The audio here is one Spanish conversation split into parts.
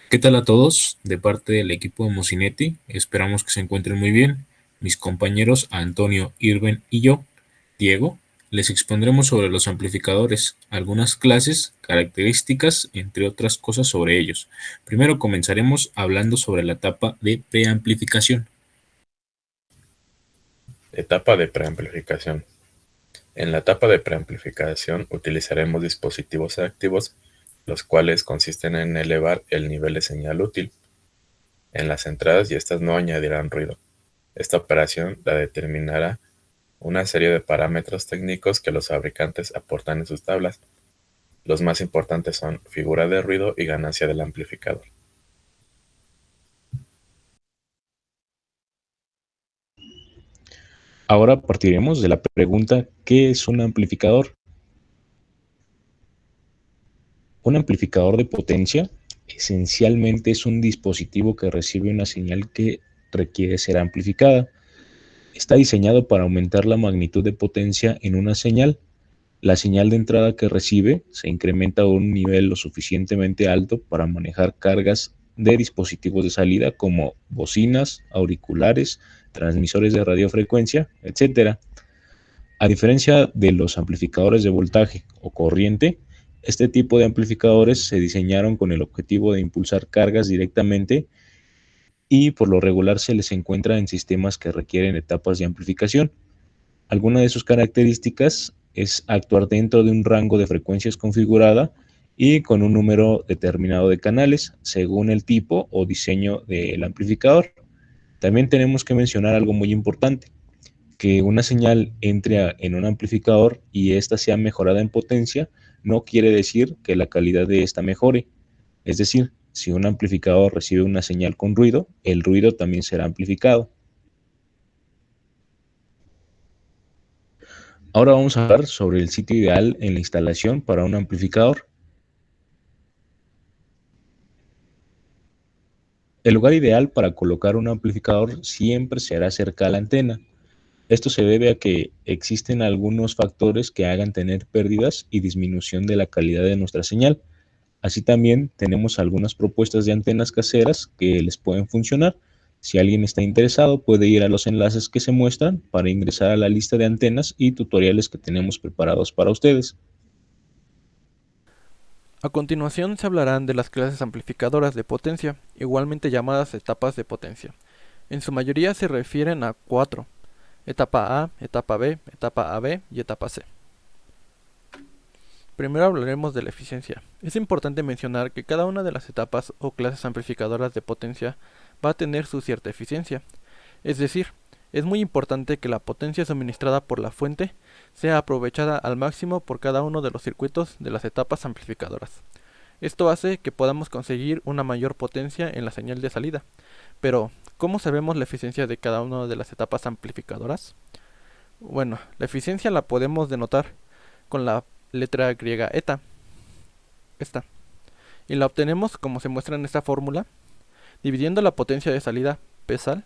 ¿Qué tal a todos? De parte del equipo de Mocinetti, esperamos que se encuentren muy bien. Mis compañeros Antonio, Irben y yo, Diego, les expondremos sobre los amplificadores, algunas clases, características, entre otras cosas sobre ellos. Primero comenzaremos hablando sobre la etapa de preamplificación. Etapa de preamplificación. En la etapa de preamplificación utilizaremos dispositivos activos, los cuales consisten en elevar el nivel de señal útil en las entradas y estas no añadirán ruido. Esta operación la determinará una serie de parámetros técnicos que los fabricantes aportan en sus tablas. Los más importantes son figura de ruido y ganancia del amplificador. Ahora partiremos de la pregunta: ¿qué es un amplificador? Un amplificador de potencia esencialmente es un dispositivo que recibe una señal que requiere ser amplificada. Está diseñado para aumentar la magnitud de potencia en una señal. La señal de entrada que recibe se incrementa a un nivel lo suficientemente alto para manejar cargas de dispositivos de salida como bocinas, auriculares, transmisores de radiofrecuencia, etc. A diferencia de los amplificadores de voltaje o corriente, este tipo de amplificadores se diseñaron con el objetivo de impulsar cargas directamente y por lo regular se les encuentra en sistemas que requieren etapas de amplificación. Alguna de sus características es actuar dentro de un rango de frecuencias configurada y con un número determinado de canales según el tipo o diseño del amplificador. También tenemos que mencionar algo muy importante: que una señal entre en un amplificador y ésta sea mejorada en potencia no quiere decir que la calidad de ésta mejore. Es decir, si un amplificador recibe una señal con ruido, el ruido también será amplificado. Ahora vamos a hablar sobre el sitio ideal en la instalación para un amplificador. El lugar ideal para colocar un amplificador siempre será cerca a la antena. Esto se debe a que existen algunos factores que hagan tener pérdidas y disminución de la calidad de nuestra señal. Así también tenemos algunas propuestas de antenas caseras que les pueden funcionar. Si alguien está interesado, puede ir a los enlaces que se muestran para ingresar a la lista de antenas y tutoriales que tenemos preparados para ustedes. A continuación se hablarán de las clases amplificadoras de potencia, igualmente llamadas etapas de potencia. En su mayoría se refieren a cuatro: etapa A, etapa B, etapa AB y etapa C. Primero hablaremos de la eficiencia. Es importante mencionar que cada una de las etapas o clases amplificadoras de potencia va a tener su cierta eficiencia. Es decir, es muy importante que la potencia suministrada por la fuente sea aprovechada al máximo por cada uno de los circuitos de las etapas amplificadoras. Esto hace que podamos conseguir una mayor potencia en la señal de salida. Pero, ¿cómo sabemos la eficiencia de cada una de las etapas amplificadoras? Bueno, la eficiencia la podemos denotar con la letra griega eta, esta, y la obtenemos como se muestra en esta fórmula, dividiendo la potencia de salida, P sal,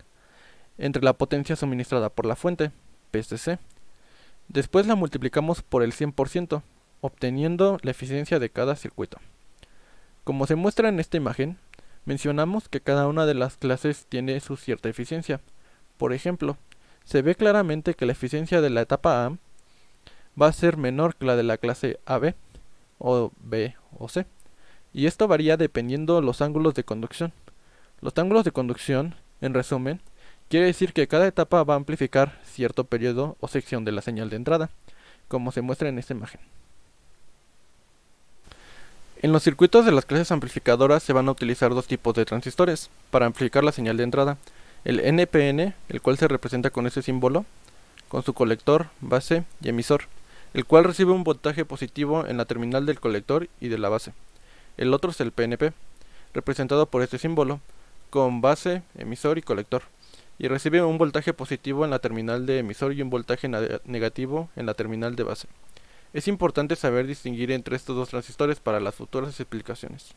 entre la potencia suministrada por la fuente, P Después la multiplicamos por el 100%, obteniendo la eficiencia de cada circuito. Como se muestra en esta imagen, mencionamos que cada una de las clases tiene su cierta eficiencia. Por ejemplo, se ve claramente que la eficiencia de la etapa A va a ser menor que la de la clase AB, o B o C, y esto varía dependiendo los ángulos de conducción. Los ángulos de conducción, en resumen, quiere decir que cada etapa va a amplificar cierto periodo o sección de la señal de entrada, como se muestra en esta imagen. En los circuitos de las clases amplificadoras se van a utilizar dos tipos de transistores para amplificar la señal de entrada: el NPN, el cual se representa con ese símbolo, con su colector, base y emisor, el cual recibe un voltaje positivo en la terminal del colector y de la base. El otro es el PNP, representado por este símbolo, con base, emisor y colector, y recibe un voltaje positivo en la terminal de emisor y un voltaje negativo en la terminal de base. Es importante saber distinguir entre estos dos transistores para las futuras explicaciones.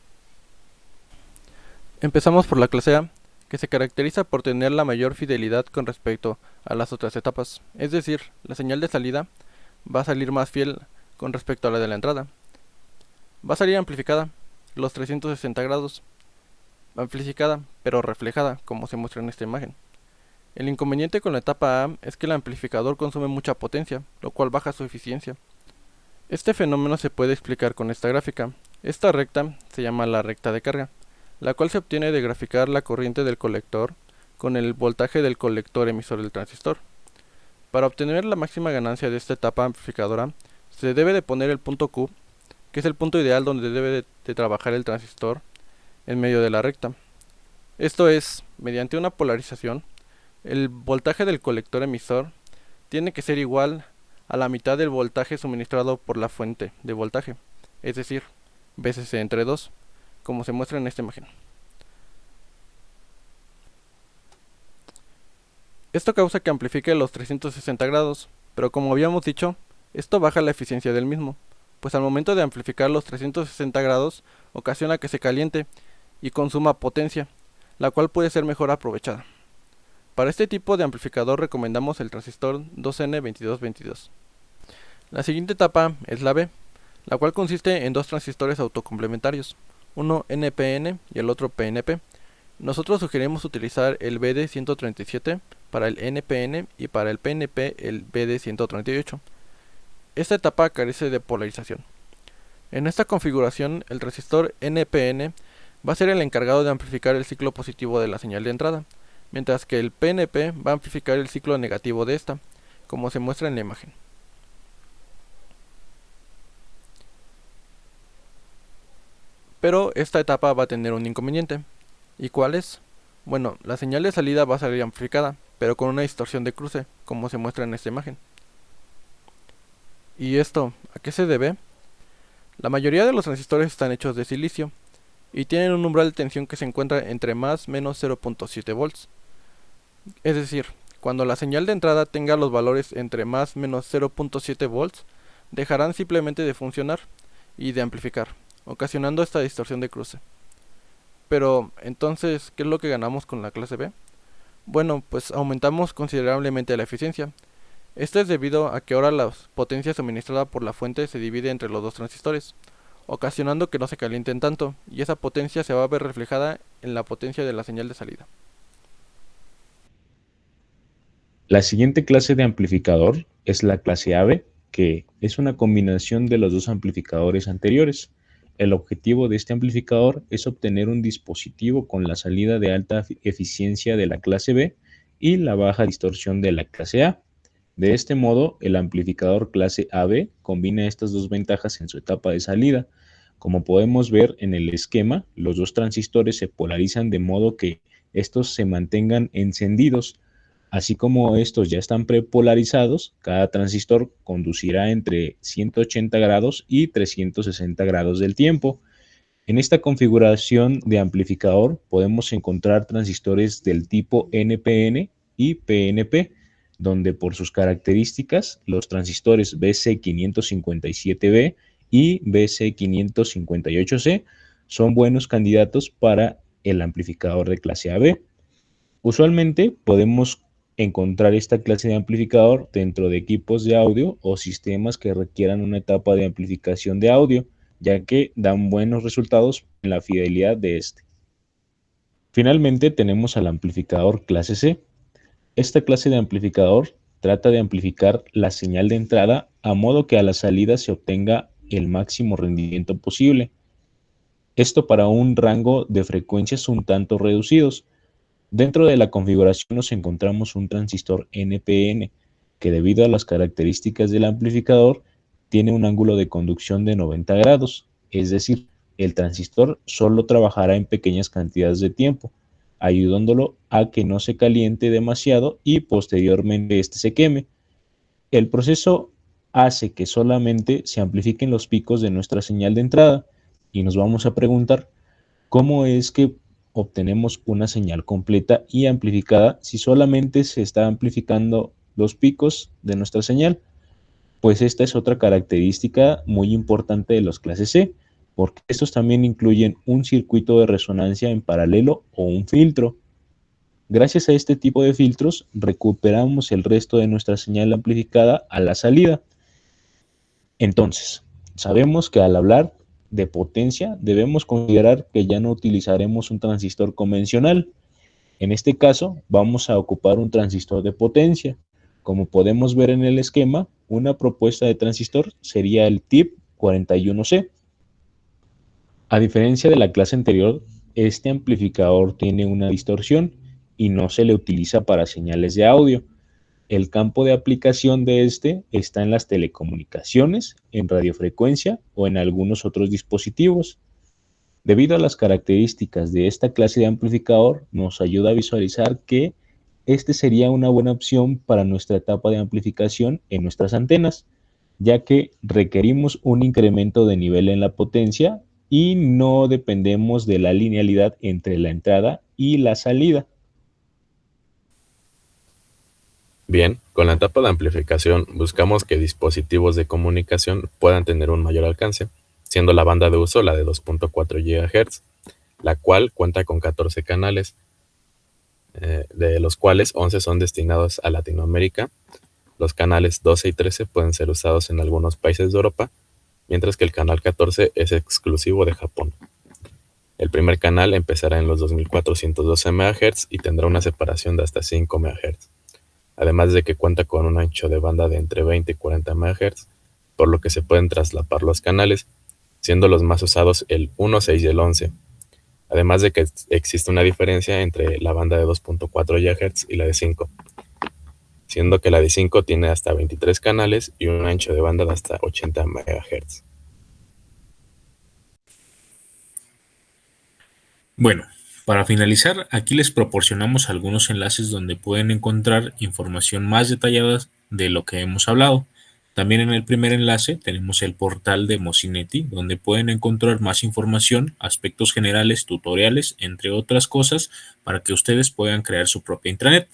Empezamos por la clase A, que se caracteriza por tener la mayor fidelidad con respecto a las otras etapas, es decir, la señal de salida va a salir más fiel con respecto a la de la entrada. Va a salir amplificada los 360 grados. amplificada, pero reflejada, como se muestra en esta imagen. El inconveniente con la etapa A es que el amplificador consume mucha potencia, lo cual baja su eficiencia. Este fenómeno se puede explicar con esta gráfica. Esta recta se llama la recta de carga, la cual se obtiene de graficar la corriente del colector con el voltaje del colector emisor del transistor. Para obtener la máxima ganancia de esta etapa amplificadora, se debe de poner el punto Q, que es el punto ideal donde debe de trabajar el transistor, en medio de la recta. Esto es, mediante una polarización, el voltaje del colector emisor tiene que ser igual a la mitad del voltaje suministrado por la fuente de voltaje, es decir, VCC entre 2, como se muestra en esta imagen. Esto causa que amplifique los 360 grados, pero como habíamos dicho, esto baja la eficiencia del mismo, pues al momento de amplificar los 360 grados ocasiona que se caliente y consuma potencia, la cual puede ser mejor aprovechada. Para este tipo de amplificador recomendamos el transistor 2N2222. La siguiente etapa es la B, la cual consiste en dos transistores autocomplementarios, uno NPN y el otro PNP. Nosotros sugerimos utilizar el BD137 para el NPN y para el PNP el BD138. Esta etapa carece de polarización. En esta configuración el transistor NPN va a ser el encargado de amplificar el ciclo positivo de la señal de entrada, mientras que el PNP va a amplificar el ciclo negativo de esta, como se muestra en la imagen. Pero esta etapa va a tener un inconveniente. ¿Y cuál es? Bueno, la señal de salida va a salir amplificada, pero con una distorsión de cruce, como se muestra en esta imagen. ¿Y esto a qué se debe? La mayoría de los transistores están hechos de silicio y tienen un umbral de tensión que se encuentra entre más menos 0.7 volts. Es decir, cuando la señal de entrada tenga los valores entre más menos 0.7 volts, dejarán simplemente de funcionar y de amplificar, ocasionando esta distorsión de cruce. Pero, entonces, ¿qué es lo que ganamos con la clase B? Bueno, pues aumentamos considerablemente la eficiencia. Esto es debido a que ahora la potencia suministrada por la fuente se divide entre los dos transistores, ocasionando que no se calienten tanto, y esa potencia se va a ver reflejada en la potencia de la señal de salida. La siguiente clase de amplificador es la clase AB, que es una combinación de los dos amplificadores anteriores. El objetivo de este amplificador es obtener un dispositivo con la salida de alta eficiencia de la clase B y la baja distorsión de la clase A. De este modo, el amplificador clase AB combina estas dos ventajas en su etapa de salida. Como podemos ver en el esquema, los dos transistores se polarizan de modo que estos se mantengan encendidos. Así como estos ya están prepolarizados, cada transistor conducirá entre 180 grados y 360 grados del tiempo. En esta configuración de amplificador podemos encontrar transistores del tipo NPN y PNP, donde por sus características los transistores BC557B y BC558C son buenos candidatos para el amplificador de clase AB. Usualmente podemos encontrar esta clase de amplificador dentro de equipos de audio o sistemas que requieran una etapa de amplificación de audio, ya que dan buenos resultados en la fidelidad de este. Finalmente tenemos al amplificador clase C. Esta clase de amplificador trata de amplificar la señal de entrada a modo que a la salida se obtenga el máximo rendimiento posible. Esto para un rango de frecuencias un tanto reducidos. Dentro de la configuración nos encontramos un transistor NPN que debido a las características del amplificador tiene un ángulo de conducción de 90 grados, es decir, el transistor solo trabajará en pequeñas cantidades de tiempo, ayudándolo a que no se caliente demasiado y posteriormente este se queme. El proceso hace que solamente se amplifiquen los picos de nuestra señal de entrada y nos vamos a preguntar cómo es que obtenemos una señal completa y amplificada si solamente se está amplificando los picos de nuestra señal. Pues esta es otra característica muy importante de los clases C, porque estos también incluyen un circuito de resonancia en paralelo o un filtro. Gracias a este tipo de filtros recuperamos el resto de nuestra señal amplificada a la salida. Entonces, sabemos que al hablar de potencia, debemos considerar que ya no utilizaremos un transistor convencional. En este caso, vamos a ocupar un transistor de potencia. Como podemos ver en el esquema, una propuesta de transistor sería el TIP 41C. A diferencia de la clase anterior, este amplificador tiene una distorsión y no se le utiliza para señales de audio. El campo de aplicación de este está en las telecomunicaciones, en radiofrecuencia o en algunos otros dispositivos. Debido a las características de esta clase de amplificador, nos ayuda a visualizar que este sería una buena opción para nuestra etapa de amplificación en nuestras antenas, ya que requerimos un incremento de nivel en la potencia y no dependemos de la linealidad entre la entrada y la salida. Bien, con la etapa de amplificación buscamos que dispositivos de comunicación puedan tener un mayor alcance, siendo la banda de uso la de 2.4 GHz, la cual cuenta con 14 canales, de los cuales 11 son destinados a Latinoamérica. Los canales 12 y 13 pueden ser usados en algunos países de Europa, mientras que el canal 14 es exclusivo de Japón. El primer canal empezará en los 2412 MHz y tendrá una separación de hasta 5 MHz, además de que cuenta con un ancho de banda de entre 20 y 40 MHz, por lo que se pueden traslapar los canales, siendo los más usados el 1, 6 y el 11, además de que existe una diferencia entre la banda de 2.4 GHz y la de 5, siendo que la de 5 tiene hasta 23 canales y un ancho de banda de hasta 80 MHz. Bueno, para finalizar, aquí les proporcionamos algunos enlaces donde pueden encontrar información más detallada de lo que hemos hablado. También en el primer enlace tenemos el portal de Mosineti, donde pueden encontrar más información, aspectos generales, tutoriales, entre otras cosas, para que ustedes puedan crear su propia intranet.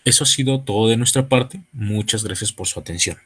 Eso ha sido todo de nuestra parte. Muchas gracias por su atención.